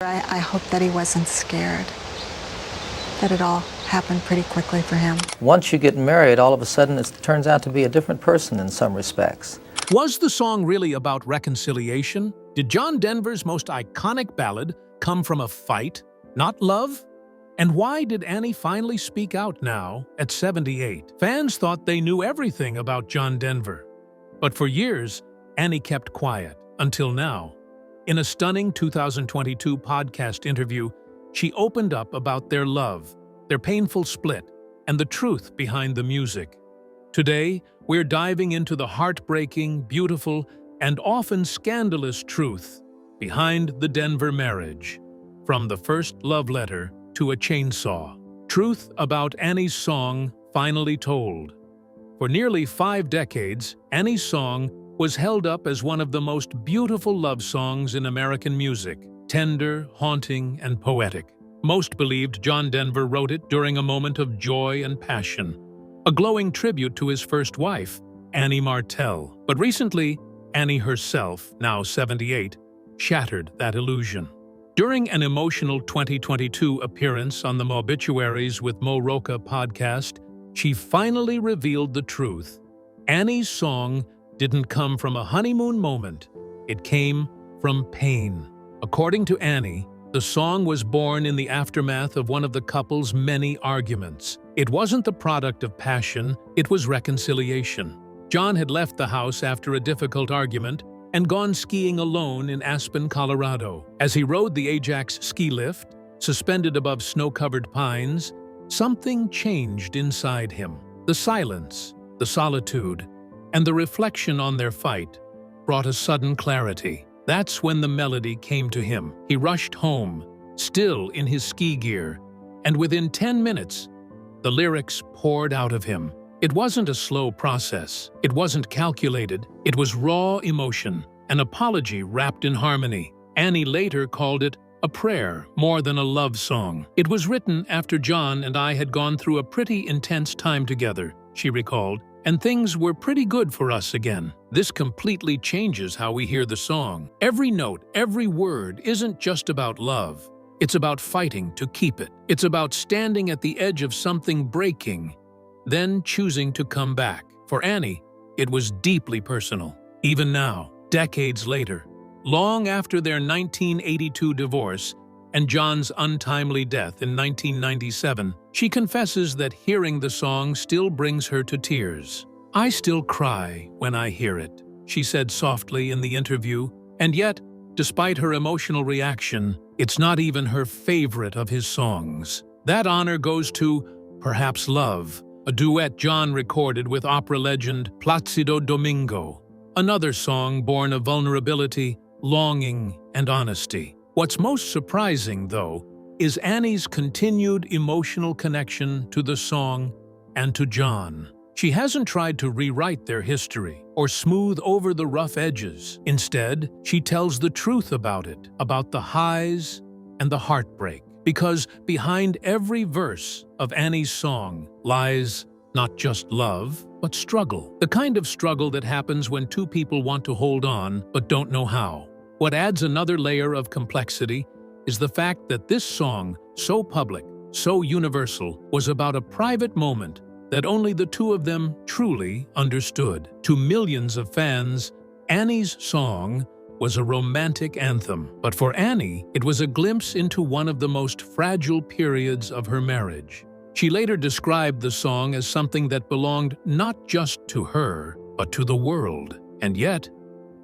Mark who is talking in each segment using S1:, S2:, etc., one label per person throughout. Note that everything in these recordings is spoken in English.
S1: I hope that he wasn't scared, that it all happened pretty quickly for him.
S2: Once you get married, all of a sudden it turns out to be a different person in some respects.
S3: Was the song really about reconciliation? Did John Denver's most iconic ballad come from a fight, not love? And why did Annie finally speak out now, at 78? Fans thought they knew everything about John Denver. But for years, Annie kept quiet, until now. In a stunning 2022 podcast interview, she opened up about their love, their painful split, and the truth behind the music. Today, we're diving into the heartbreaking, beautiful, and often scandalous truth behind the Denver marriage. From the first love letter to a chainsaw. Truth about Annie's song finally told. For nearly 5 decades, Annie's song was held up as one of the most beautiful love songs in American music, tender, haunting, and poetic. Most believed John Denver wrote it during a moment of joy and passion, a glowing tribute to his first wife, Annie Martell. But recently, Annie herself, now 78, shattered that illusion. During an emotional 2022 appearance on the Mobituaries with Mo Rocca podcast, she finally revealed the truth. Annie's song didn't come from a honeymoon moment. It came from pain. According to Annie, the song was born in the aftermath of one of the couple's many arguments. It wasn't the product of passion, it was reconciliation. John had left the house after a difficult argument and gone skiing alone in Aspen, Colorado. As he rode the Ajax ski lift, suspended above snow-covered pines, something changed inside him. The silence, the solitude, and the reflection on their fight brought a sudden clarity. That's when the melody came to him. He rushed home, still in his ski gear, and within 10 minutes, the lyrics poured out of him. It wasn't a slow process. It wasn't calculated. It was raw emotion, an apology wrapped in harmony. Annie later called it a prayer more than a love song. It was written after John and I had gone through a pretty intense time together, she recalled, and things were pretty good for us again. This completely changes how we hear the song. Every note, every word isn't just about love. It's about fighting to keep it. It's about standing at the edge of something breaking, then choosing to come back. For Annie, it was deeply personal. Even now, decades later, long after their 1982 divorce and John's untimely death in 1997, she confesses that hearing the song still brings her to tears. "I still cry when I hear it," she said softly in the interview, and yet, despite her emotional reaction, it's not even her favorite of his songs. That honor goes to Perhaps Love, a duet John recorded with opera legend Placido Domingo, another song born of vulnerability, longing, and honesty. What's most surprising, though, is Annie's continued emotional connection to the song and to John. She hasn't tried to rewrite their history or smooth over the rough edges. Instead, she tells the truth about it, about the highs and the heartbreak. Because behind every verse of Annie's song lies not just love, but struggle. The kind of struggle that happens when two people want to hold on but don't know how. What adds another layer of complexity is the fact that this song, so public, so universal, was about a private moment that only the two of them truly understood. To millions of fans, Annie's song was a romantic anthem. But for Annie, it was a glimpse into one of the most fragile periods of her marriage. She later described the song as something that belonged not just to her, but to the world. And yet,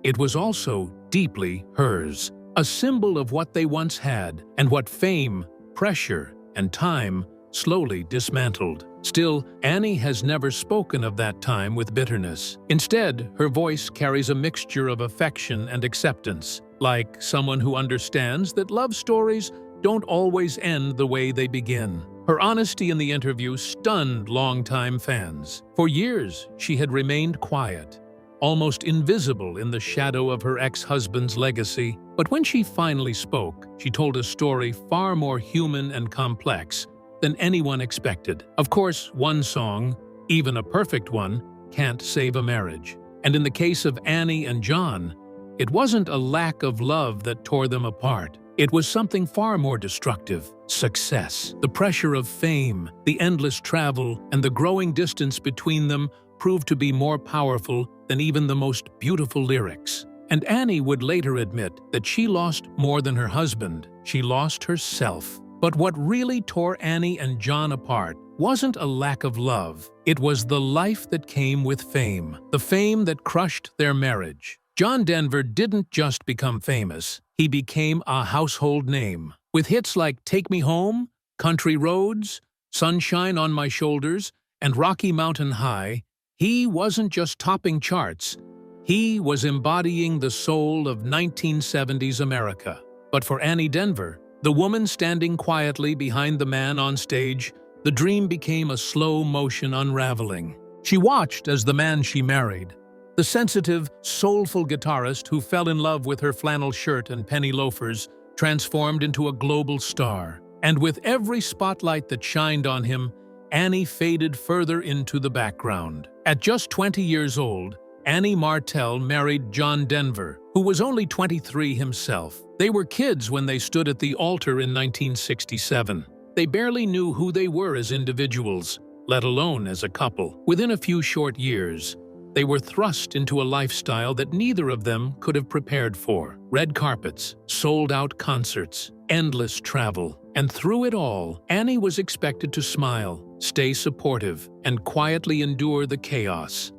S3: it was also deeply hers, a symbol of what they once had and what fame, pressure, and time slowly dismantled. Still, Annie has never spoken of that time with bitterness. Instead, her voice carries a mixture of affection and acceptance, like someone who understands that love stories don't always end the way they begin. Her honesty in the interview stunned longtime fans. For years, she had remained quiet, almost invisible in the shadow of her ex-husband's legacy. But when she finally spoke, she told a story far more human and complex than anyone expected. Of course, one song, even a perfect one, can't save a marriage. And in the case of Annie and John, it wasn't a lack of love that tore them apart. It was something far more destructive: success. The pressure of fame, the endless travel, and the growing distance between them proved to be more powerful than even the most beautiful lyrics. And Annie would later admit that she lost more than her husband. She lost herself. But what really tore Annie and John apart wasn't a lack of love. It was the life that came with fame, the fame that crushed their marriage. John Denver didn't just become famous, he became a household name. With hits like Take Me Home, Country Roads, Sunshine on My Shoulders, and Rocky Mountain High, he wasn't just topping charts, he was embodying the soul of 1970s America. But for Annie Denver, the woman standing quietly behind the man on stage, the dream became a slow-motion unraveling. She watched as the man she married, the sensitive, soulful guitarist who fell in love with her flannel shirt and penny loafers, transformed into a global star. And with every spotlight that shined on him, Annie faded further into the background. At just 20 years old, Annie Martell married John Denver, who was only 23 himself. They were kids when they stood at the altar in 1967. They barely knew who they were as individuals, let alone as a couple. Within a few short years, they were thrust into a lifestyle that neither of them could have prepared for. Red carpets, sold-out concerts, endless travel. And through it all, Annie was expected to smile, stay supportive, and quietly endure the chaos.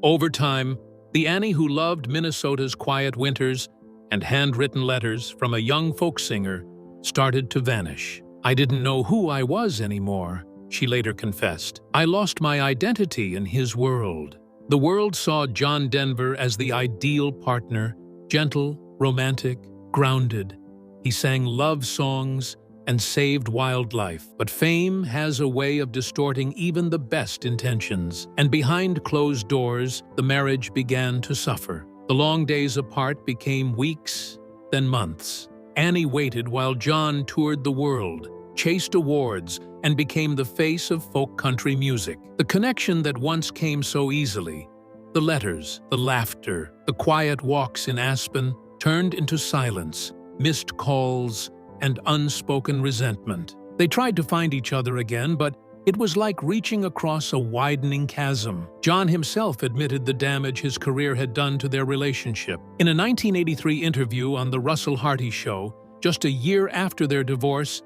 S3: Over time, the Annie who loved Minnesota's quiet winters and handwritten letters from a young folk singer started to vanish. "I didn't know who I was anymore," she later confessed. "I lost my identity in his world." The world saw John Denver as the ideal partner, gentle, romantic, grounded. He sang love songs and saved wildlife. But fame has a way of distorting even the best intentions. And behind closed doors, the marriage began to suffer. The long days apart became weeks, then months. Annie waited while John toured the world, chased awards, and became the face of folk country music. The connection that once came so easily, the letters, the laughter, the quiet walks in Aspen, turned into silence, missed calls, and unspoken resentment. They tried to find each other again, but it was like reaching across a widening chasm. John himself admitted the damage his career had done to their relationship. In a 1983 interview on The Russell Harty Show, just a year after their divorce,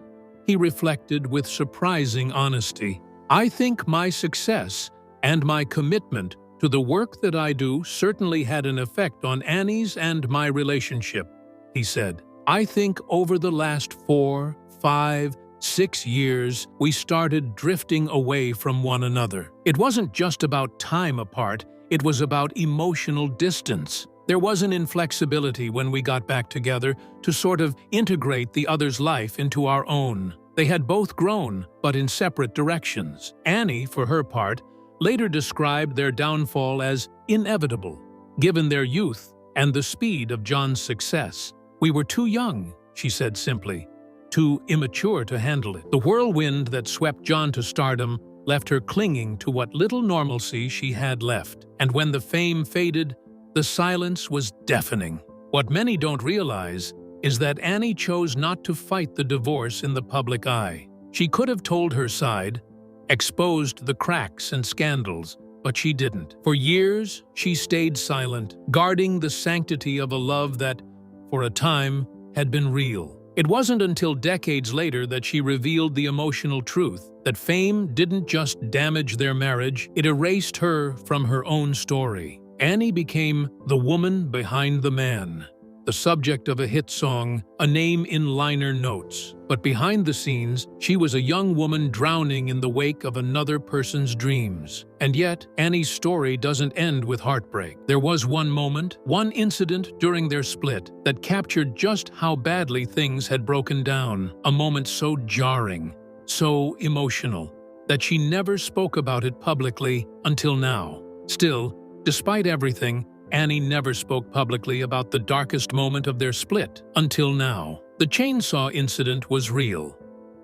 S3: he reflected with surprising honesty, "I think my success and my commitment to the work that I do certainly had an effect on Annie's and my relationship," he said. "I think over the last 4, 5, 6 years, we started drifting away from one another. It wasn't just about time apart, it was about emotional distance. There was an inflexibility when we got back together to sort of integrate the other's life into our own. They had both grown, but in separate directions." Annie, for her part, later described their downfall as inevitable, given their youth and the speed of John's success. "We were too young," she said simply, "too immature to handle it." The whirlwind that swept John to stardom left her clinging to what little normalcy she had left. And when the fame faded, the silence was deafening. What many don't realize is that Annie chose not to fight the divorce in the public eye. She could have told her side, exposed the cracks and scandals, but she didn't. For years, she stayed silent, guarding the sanctity of a love that, for a time, had been real. It wasn't until decades later that she revealed the emotional truth, that fame didn't just damage their marriage, it erased her from her own story. Annie became the woman behind the man, the subject of a hit song, a name in liner notes. But behind the scenes, she was a young woman drowning in the wake of another person's dreams. And yet, Annie's story doesn't end with heartbreak. There was one moment, one incident during their split that captured just how badly things had broken down. A moment so jarring, so emotional, that she never spoke about it publicly until now. Still, despite everything, Annie never spoke publicly about the darkest moment of their split, until now. The chainsaw incident was real.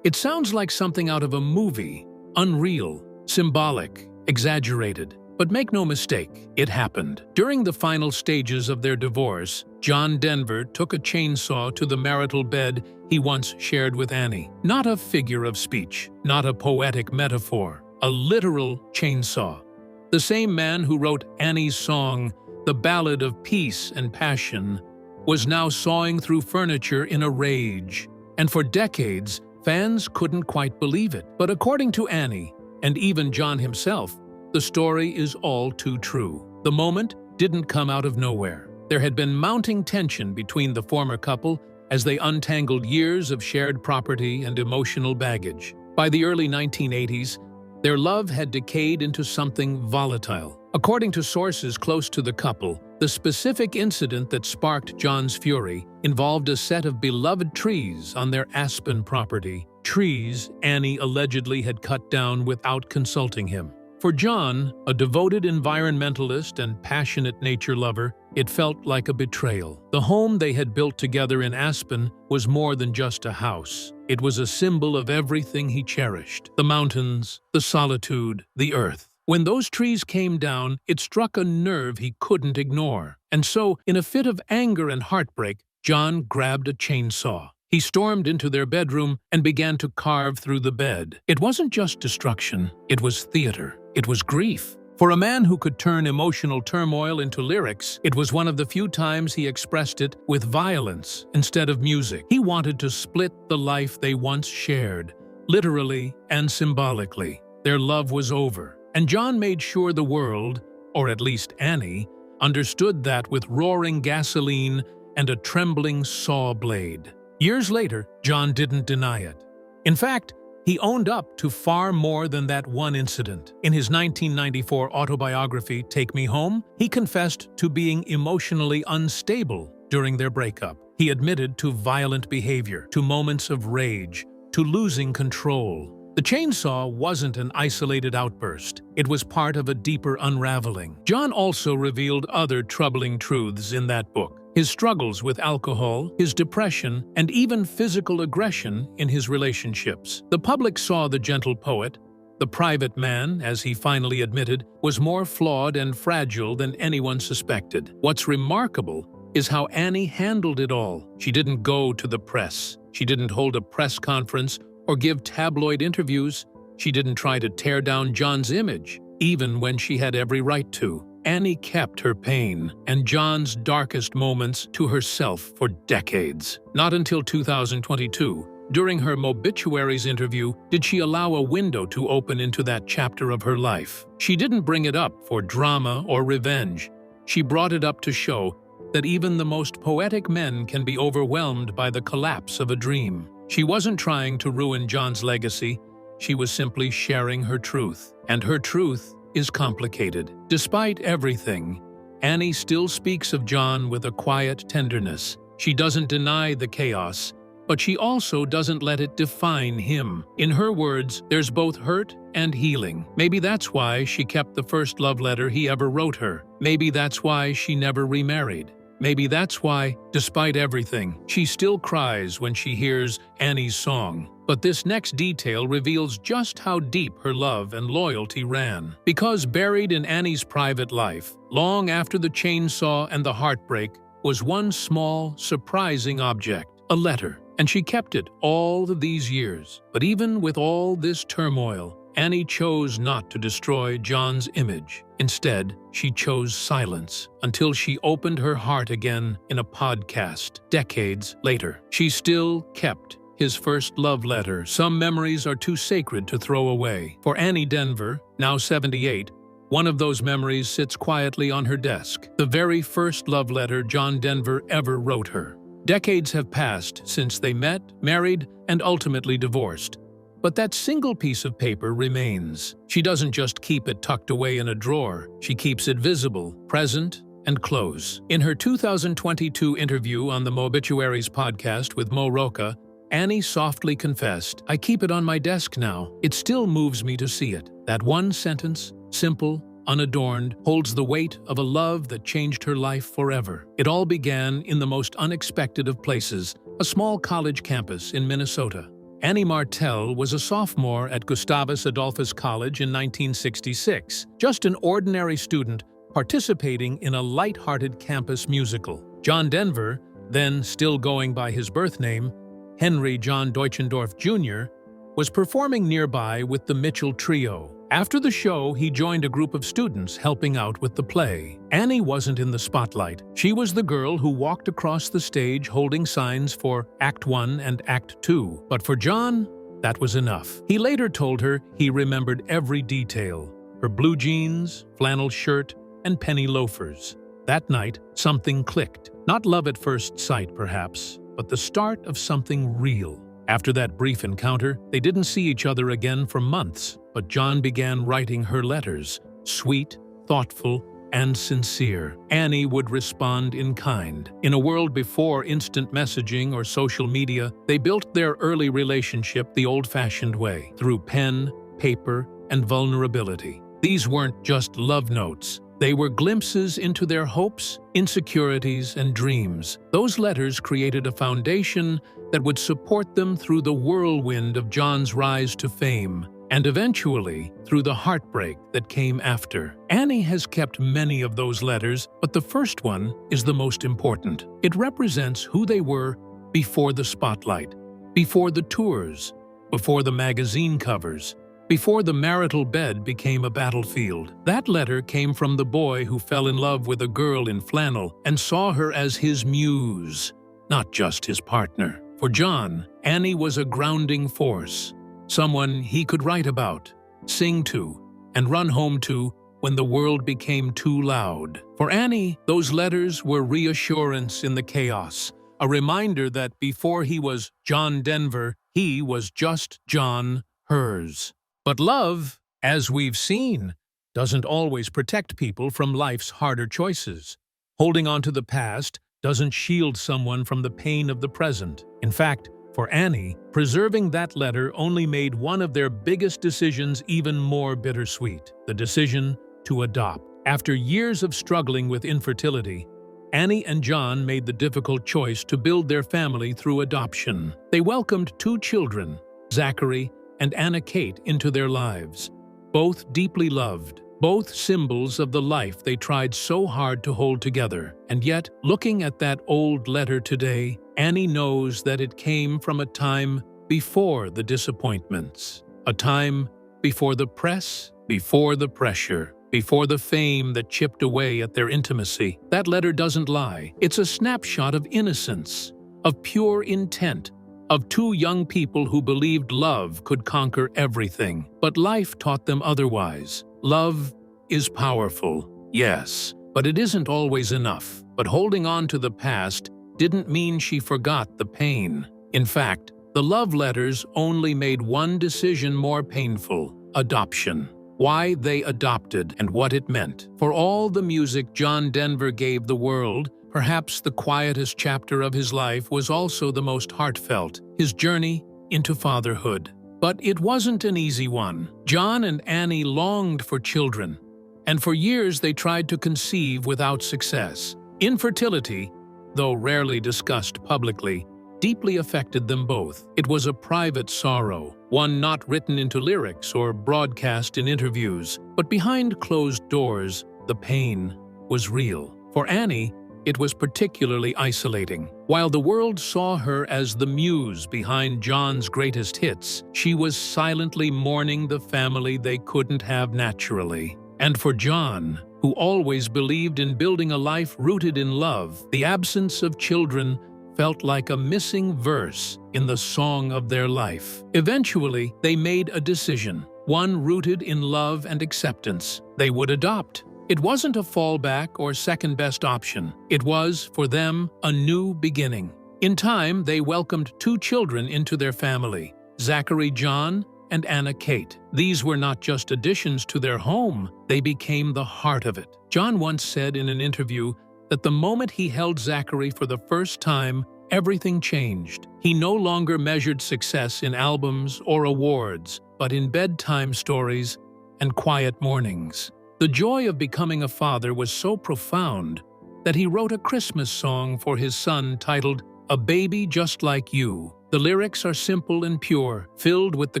S3: It sounds like something out of a movie, unreal, symbolic, exaggerated. But make no mistake, it happened. During the final stages of their divorce, John Denver took a chainsaw to the marital bed he once shared with Annie. Not a figure of speech, not a poetic metaphor, a literal chainsaw. The same man who wrote Annie's song, The Ballad of Peace and Passion, was now sawing through furniture in a rage. And for decades, fans couldn't quite believe it. But according to Annie, and even John himself, the story is all too true. The moment didn't come out of nowhere. There had been mounting tension between the former couple as they untangled years of shared property and emotional baggage. By the early 1980s, their love had decayed into something volatile. According to sources close to the couple, the specific incident that sparked John's fury involved a set of beloved trees on their Aspen property, trees Annie allegedly had cut down without consulting him. For John, a devoted environmentalist and passionate nature lover, it felt like a betrayal. The home they had built together in Aspen was more than just a house. It was a symbol of everything he cherished: the mountains, the solitude, the earth. When those trees came down, it struck a nerve he couldn't ignore. And so, in a fit of anger and heartbreak, John grabbed a chainsaw. He stormed into their bedroom and began to carve through the bed. It wasn't just destruction, it was theater. It was grief. For a man who could turn emotional turmoil into lyrics, it was one of the few times he expressed it with violence instead of music. He wanted to split the life they once shared, literally and symbolically. Their love was over, and John made sure the world, or at least Annie, understood that with roaring gasoline and a trembling saw blade. Years later, John didn't deny it. In fact, he owned up to far more than that one incident. In his 1994 autobiography, Take Me Home, he confessed to being emotionally unstable during their breakup. He admitted to violent behavior, to moments of rage, to losing control. The chainsaw wasn't an isolated outburst. It was part of a deeper unraveling. John also revealed other troubling truths in that book. His struggles with alcohol, his depression, and even physical aggression in his relationships. The public saw the gentle poet. The private man, as he finally admitted, was more flawed and fragile than anyone suspected. What's remarkable is how Annie handled it all. She didn't go to the press. She didn't hold a press conference or give tabloid interviews. She didn't try to tear down John's image, even when she had every right to. Annie kept her pain and John's darkest moments to herself for decades. Not until 2022, during her Mobituaries interview, did she allow a window to open into that chapter of her life. She didn't bring it up for drama or revenge. She brought it up to show that even the most poetic men can be overwhelmed by the collapse of a dream. She wasn't trying to ruin John's legacy. She was simply sharing her truth. And her truth is complicated. Despite everything, Annie still speaks of John with a quiet tenderness. She doesn't deny the chaos, but she also doesn't let it define him. In her words, there's both hurt and healing. Maybe that's why she kept the first love letter he ever wrote her. Maybe that's why she never remarried. Maybe that's why, despite everything, she still cries when she hears Annie's song. But this next detail reveals just how deep her love and loyalty ran. Because buried in Annie's private life, long after the chainsaw and the heartbreak, was one small, surprising object, a letter. And she kept it all of these years. But even with all this turmoil, Annie chose not to destroy John's image. Instead, she chose silence until she opened her heart again in a podcast decades later. She still kept his first love letter. Some memories are too sacred to throw away. For Annie Denver, now 78, one of those memories sits quietly on her desk. The very first love letter John Denver ever wrote her. Decades have passed since they met, married, and ultimately divorced. But that single piece of paper remains. She doesn't just keep it tucked away in a drawer. She keeps it visible, present, and close. In her 2022 interview on the Mobituaries podcast with Mo Roca, Annie softly confessed, "I keep it on my desk now. It still moves me to see it." That one sentence, simple, unadorned, holds the weight of a love that changed her life forever. It all began in the most unexpected of places, a small college campus in Minnesota. Annie Martell was a sophomore at Gustavus Adolphus College in 1966, just an ordinary student participating in a light-hearted campus musical. John Denver, then still going by his birth name, Henry John Deutschendorf Jr., was performing nearby with the Mitchell Trio. After the show, he joined a group of students helping out with the play. Annie wasn't in the spotlight. She was the girl who walked across the stage holding signs for Act 1 and Act 2. But for John, that was enough. He later told her he remembered every detail: her blue jeans, flannel shirt, and penny loafers. That night, something clicked. Not love at first sight, perhaps, but the start of something real. After that brief encounter, they didn't see each other again for months, but John began writing her letters, sweet, thoughtful, and sincere. Annie would respond in kind. In a world before instant messaging or social media, they built their early relationship the old-fashioned way, through pen, paper, and vulnerability. These weren't just love notes. They were glimpses into their hopes, insecurities, and dreams. Those letters created a foundation that would support them through the whirlwind of John's rise to fame, and eventually through the heartbreak that came after. Annie has kept many of those letters, but the first one is the most important. It represents who they were before the spotlight, before the tours, before the magazine covers, before the marital bed became a battlefield. That letter came from the boy who fell in love with a girl in flannel and saw her as his muse, not just his partner. For John, Annie was a grounding force, someone he could write about, sing to, and run home to when the world became too loud. For Annie, those letters were reassurance in the chaos, a reminder that before he was John Denver, he was just John, hers. But love, as we've seen, doesn't always protect people from life's harder choices. Holding on to the past doesn't shield someone from the pain of the present. In fact, for Annie, preserving that letter only made one of their biggest decisions even more bittersweet: the decision to adopt. After years of struggling with infertility, Annie and John made the difficult choice to build their family through adoption. They welcomed 2 children, Zachary and Anna Kate, into their lives, both deeply loved, both symbols of the life they tried so hard to hold together. And yet, looking at that old letter today, Annie knows that it came from a time before the disappointments, a time before the press, before the pressure, before the fame that chipped away at their intimacy. That letter doesn't lie. It's a snapshot of innocence, of pure intent, of 2 young people who believed love could conquer everything. But life taught them otherwise. Love is powerful, yes, but it isn't always enough. But holding on to the past didn't mean she forgot the pain. In fact, the love letters only made one decision more painful: adoption. Why they adopted and what it meant. For all the music John Denver gave the world, perhaps the quietest chapter of his life was also the most heartfelt: his journey into fatherhood. But it wasn't an easy one. John and Annie longed for children, and for years they tried to conceive without success. Infertility, though rarely discussed publicly, deeply affected them both. It was a private sorrow, one not written into lyrics or broadcast in interviews. But behind closed doors, the pain was real. For Annie, it was particularly isolating. While the world saw her as the muse behind John's greatest hits, she was silently mourning the family they couldn't have naturally. And for John, who always believed in building a life rooted in love, the absence of children felt like a missing verse in the song of their life. Eventually, they made a decision, one rooted in love and acceptance. They would adopt. It wasn't a fallback or second-best option. It was, for them, a new beginning. In time, they welcomed 2 children into their family: Zachary John and Anna Kate. These were not just additions to their home, they became the heart of it. John once said in an interview that the moment he held Zachary for the first time, everything changed. He no longer measured success in albums or awards, but in bedtime stories and quiet mornings. The joy of becoming a father was so profound that he wrote a Christmas song for his son titled "A Baby Just Like You." The lyrics are simple and pure, filled with the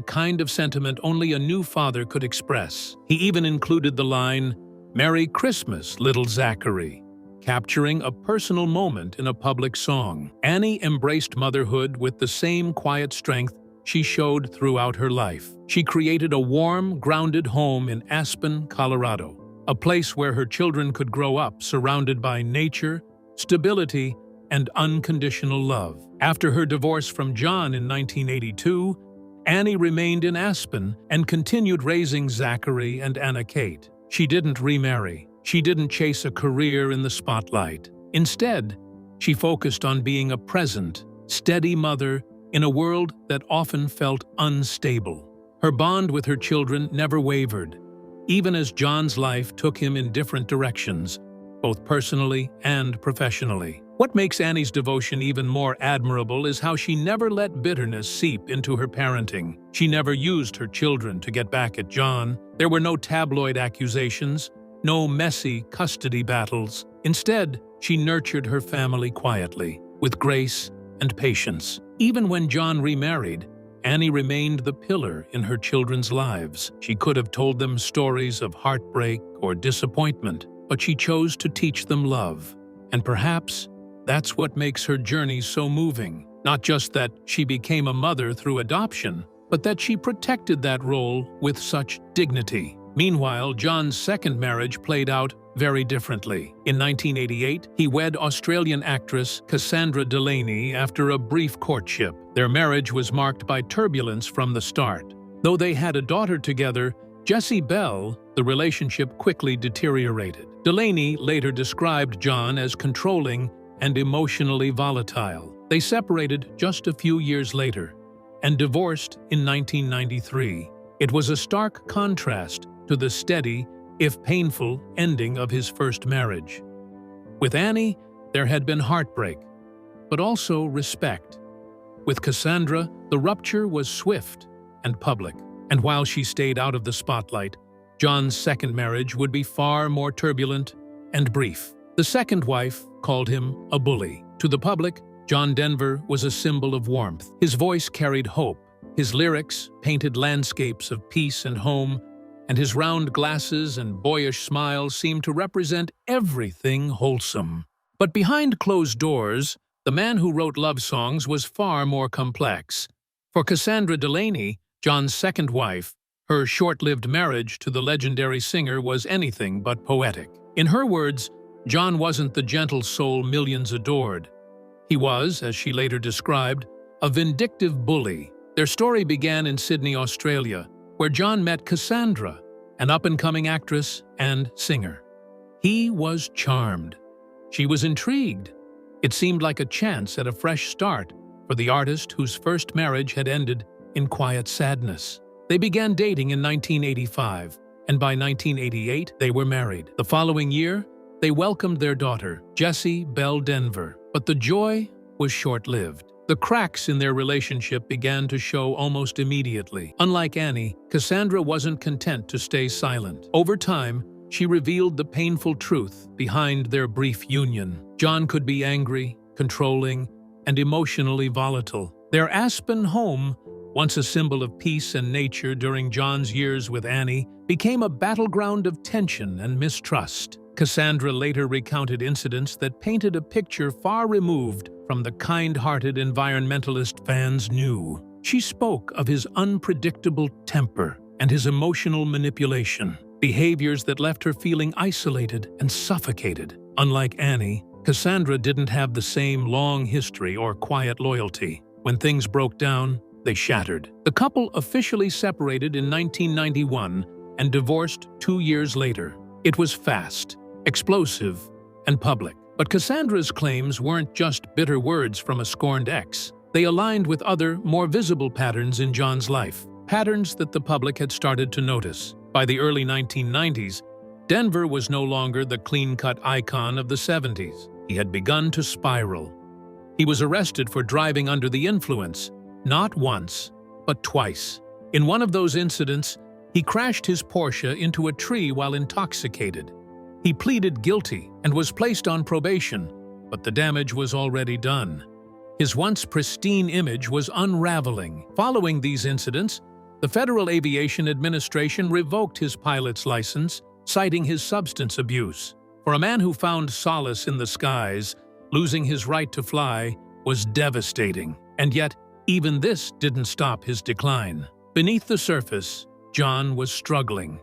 S3: kind of sentiment only a new father could express. He even included the line, "Merry Christmas, little Zachary," capturing a personal moment in a public song. Annie embraced motherhood with the same quiet strength she showed throughout her life. She created a warm, grounded home in Aspen, Colorado, a place where her children could grow up surrounded by nature, stability, and unconditional love. After her divorce from John in 1982, Annie remained in Aspen and continued raising Zachary and Anna Kate. She didn't remarry. She didn't chase a career in the spotlight. Instead, she focused on being a present, steady mother in a world that often felt unstable. Her bond with her children never wavered, even as John's life took him in different directions, both personally and professionally. What makes Annie's devotion even more admirable is how she never let bitterness seep into her parenting. She never used her children to get back at John. There were no tabloid accusations, no messy custody battles. Instead, she nurtured her family quietly, with grace and patience. Even when John remarried, Annie remained the pillar in her children's lives. She could have told them stories of heartbreak or disappointment, but she chose to teach them love. And perhaps that's what makes her journey so moving. Not just that she became a mother through adoption, but that she protected that role with such dignity. Meanwhile, John's second marriage played out very differently. In 1988, he wed Australian actress Cassandra Delaney after a brief courtship. Their marriage was marked by turbulence from the start. Though they had a daughter together, Jessie Bell, the relationship quickly deteriorated. Delaney later described John as controlling and emotionally volatile. They separated just a few years later and divorced in 1993. It was a stark contrast to the steady, if painful, ending of his first marriage. With Annie, there had been heartbreak, but also respect. With Cassandra, the rupture was swift and public, and while she stayed out of the spotlight, John's second marriage would be far more turbulent and brief. The second wife called him a bully. To the public, John Denver was a symbol of warmth. His voice carried hope. His lyrics painted landscapes of peace and home, and his round glasses and boyish smile seemed to represent everything wholesome. But behind closed doors, the man who wrote love songs was far more complex. For Cassandra Delaney, John's second wife, her short-lived marriage to the legendary singer was anything but poetic. In her words, John wasn't the gentle soul millions adored. He was, as she later described, a vindictive bully. Their story began in Sydney, Australia, where John met Cassandra, an up-and-coming actress and singer. He was charmed. She was intrigued. It seemed like a chance at a fresh start for the artist whose first marriage had ended in quiet sadness. They began dating in 1985, and by 1988 they were married. The following year, they welcomed their daughter, Jessie Bell Denver, but the joy was short-lived. The cracks in their relationship began to show almost immediately. Unlike Annie, Cassandra wasn't content to stay silent. Over time, she revealed the painful truth behind their brief union. John could be angry, controlling, and emotionally volatile. Their Aspen home, once a symbol of peace and nature during John's years with Annie, became a battleground of tension and mistrust. Cassandra later recounted incidents that painted a picture far removed from the kind-hearted environmentalist fans knew. She spoke of his unpredictable temper and his emotional manipulation, behaviors that left her feeling isolated and suffocated. Unlike Annie, Cassandra didn't have the same long history or quiet loyalty. When things broke down, they shattered. The couple officially separated in 1991 and divorced 2 years later. It was fast, explosive, and public. But Cassandra's claims weren't just bitter words from a scorned ex. They aligned with other, more visible patterns in John's life, patterns that the public had started to notice. By the early 1990s, Denver was no longer the clean-cut icon of the 70s. He had begun to spiral. He was arrested for driving under the influence, not once, but twice. In one of those incidents, he crashed his Porsche into a tree while intoxicated. He pleaded guilty and was placed on probation, but the damage was already done. His once pristine image was unraveling. Following these incidents, the Federal Aviation Administration revoked his pilot's license, citing his substance abuse. For a man who found solace in the skies, losing his right to fly was devastating. And yet, even this didn't stop his decline. Beneath the surface, John was struggling.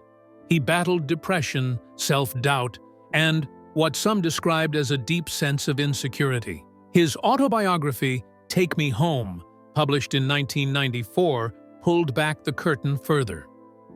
S3: He battled depression, self-doubt, and what some described as a deep sense of insecurity. His autobiography, Take Me Home, published in 1994, pulled back the curtain further.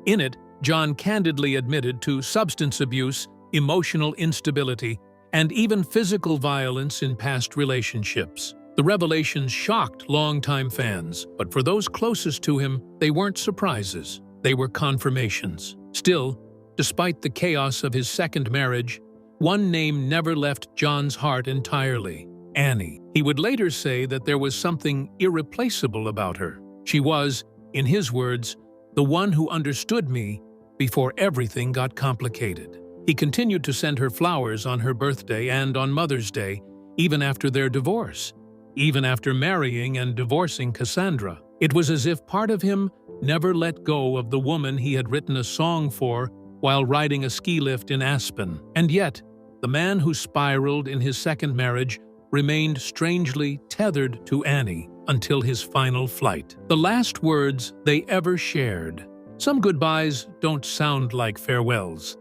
S3: In it, John candidly admitted to substance abuse, emotional instability, and even physical violence in past relationships. The revelations shocked longtime fans, but for those closest to him, they weren't surprises. They were confirmations. Still, despite the chaos of his second marriage, one name never left John's heart entirely: Annie. He would later say that there was something irreplaceable about her. She was, in his words, the one who understood me before everything got complicated. He continued to send her flowers on her birthday and on Mother's Day, even after their divorce, even after marrying and divorcing Cassandra. It was as if part of him never let go of the woman he had written a song for while riding a ski lift in Aspen. And yet, the man who spiraled in his second marriage remained strangely tethered to Annie until his final flight. The last words they ever shared. Some goodbyes don't sound like farewells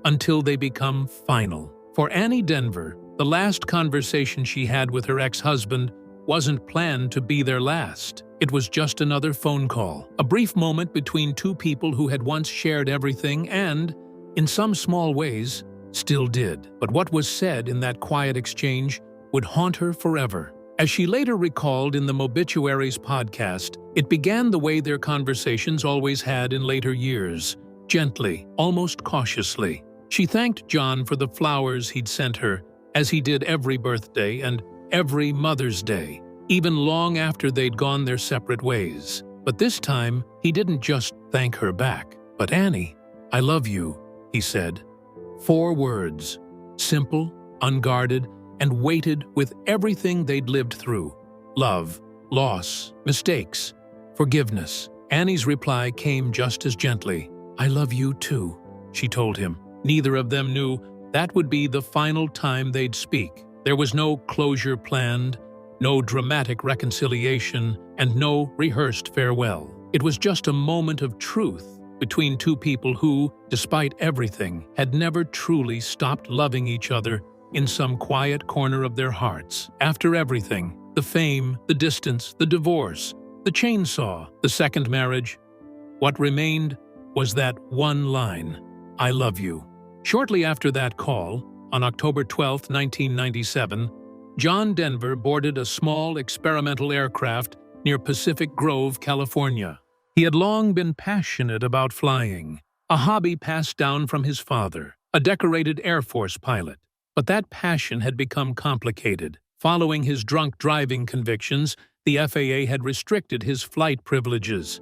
S3: until they become final. For Annie Denver, the last conversation she had with her ex-husband wasn't planned to be their last. It was just another phone call, a brief moment between two people who had once shared everything and, in some small ways, still did. But what was said in that quiet exchange would haunt her forever. As she later recalled in the Mobituaries podcast, it began the way their conversations always had in later years, gently, almost cautiously. She thanked John for the flowers he'd sent her, as he did every birthday and every Mother's Day, even long after they'd gone their separate ways. But this time, he didn't just thank her back. "But Annie, I love you," he said. 4 words, simple, unguarded, and weighted with everything they'd lived through: love, loss, mistakes, forgiveness. Annie's reply came just as gently. "I love you too," she told him. Neither of them knew that would be the final time they'd speak. There was no closure planned, no dramatic reconciliation, and no rehearsed farewell. It was just a moment of truth between two people who, despite everything, had never truly stopped loving each other in some quiet corner of their hearts. After everything, the fame, the distance, the divorce, the chainsaw, the second marriage, what remained was that one line: "I love you." Shortly after that call, on October 12, 1997, John Denver boarded a small experimental aircraft near Pacific Grove, California. He had long been passionate about flying, a hobby passed down from his father, a decorated Air Force pilot. But that passion had become complicated. Following his drunk driving convictions, the FAA had restricted his flight privileges.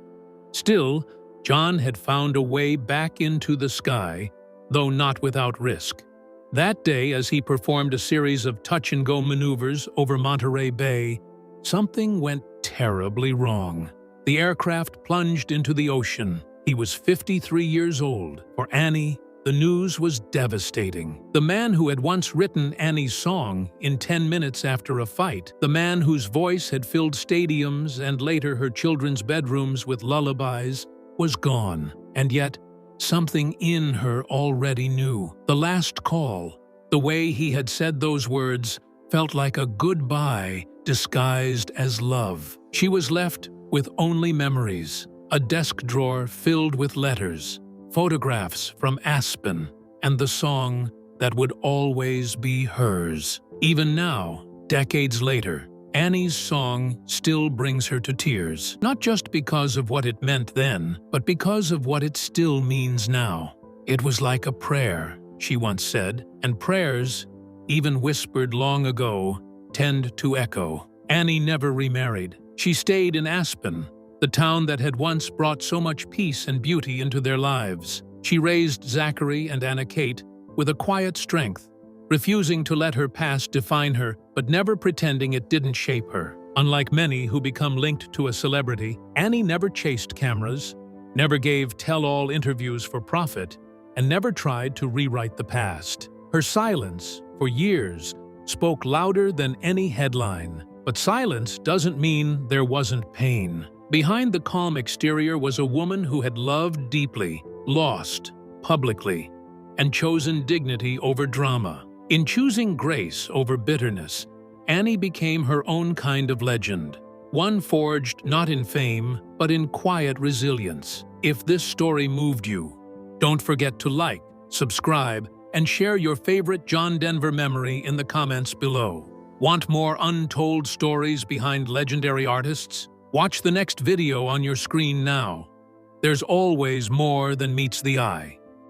S3: Still, John had found a way back into the sky, though not without risk. That day, as he performed a series of touch-and-go maneuvers over Monterey Bay, something went terribly wrong. The aircraft plunged into the ocean. He was 53 years old. For Annie, the news was devastating. The man who had once written Annie's song in 10 minutes after a fight, the man whose voice had filled stadiums and later her children's bedrooms with lullabies, was gone. And yet, something in her already knew. The last call, the way he had said those words, felt like a goodbye disguised as love. She was left with only memories, a desk drawer filled with letters, photographs from Aspen, and the song that would always be hers. Even now, decades later, Annie's song still brings her to tears, not just because of what it meant then, but because of what it still means now. "It was like a prayer," she once said, and prayers, even whispered long ago, tend to echo. Annie never remarried. She stayed in Aspen, the town that had once brought so much peace and beauty into their lives. She raised Zachary and Anna Kate with a quiet strength, refusing to let her past define her, but never pretending it didn't shape her. Unlike many who become linked to a celebrity, Annie never chased cameras, never gave tell-all interviews for profit, and never tried to rewrite the past. Her silence, for years, spoke louder than any headline. But silence doesn't mean there wasn't pain. Behind the calm exterior was a woman who had loved deeply, lost publicly, and chosen dignity over drama. In choosing grace over bitterness, Annie became her own kind of legend, one forged not in fame, but in quiet resilience. If this story moved you, don't forget to like, subscribe, and share your favorite John Denver memory in the comments below. Want more untold stories behind legendary artists? Watch the next video on your screen now. There's always more than meets the eye.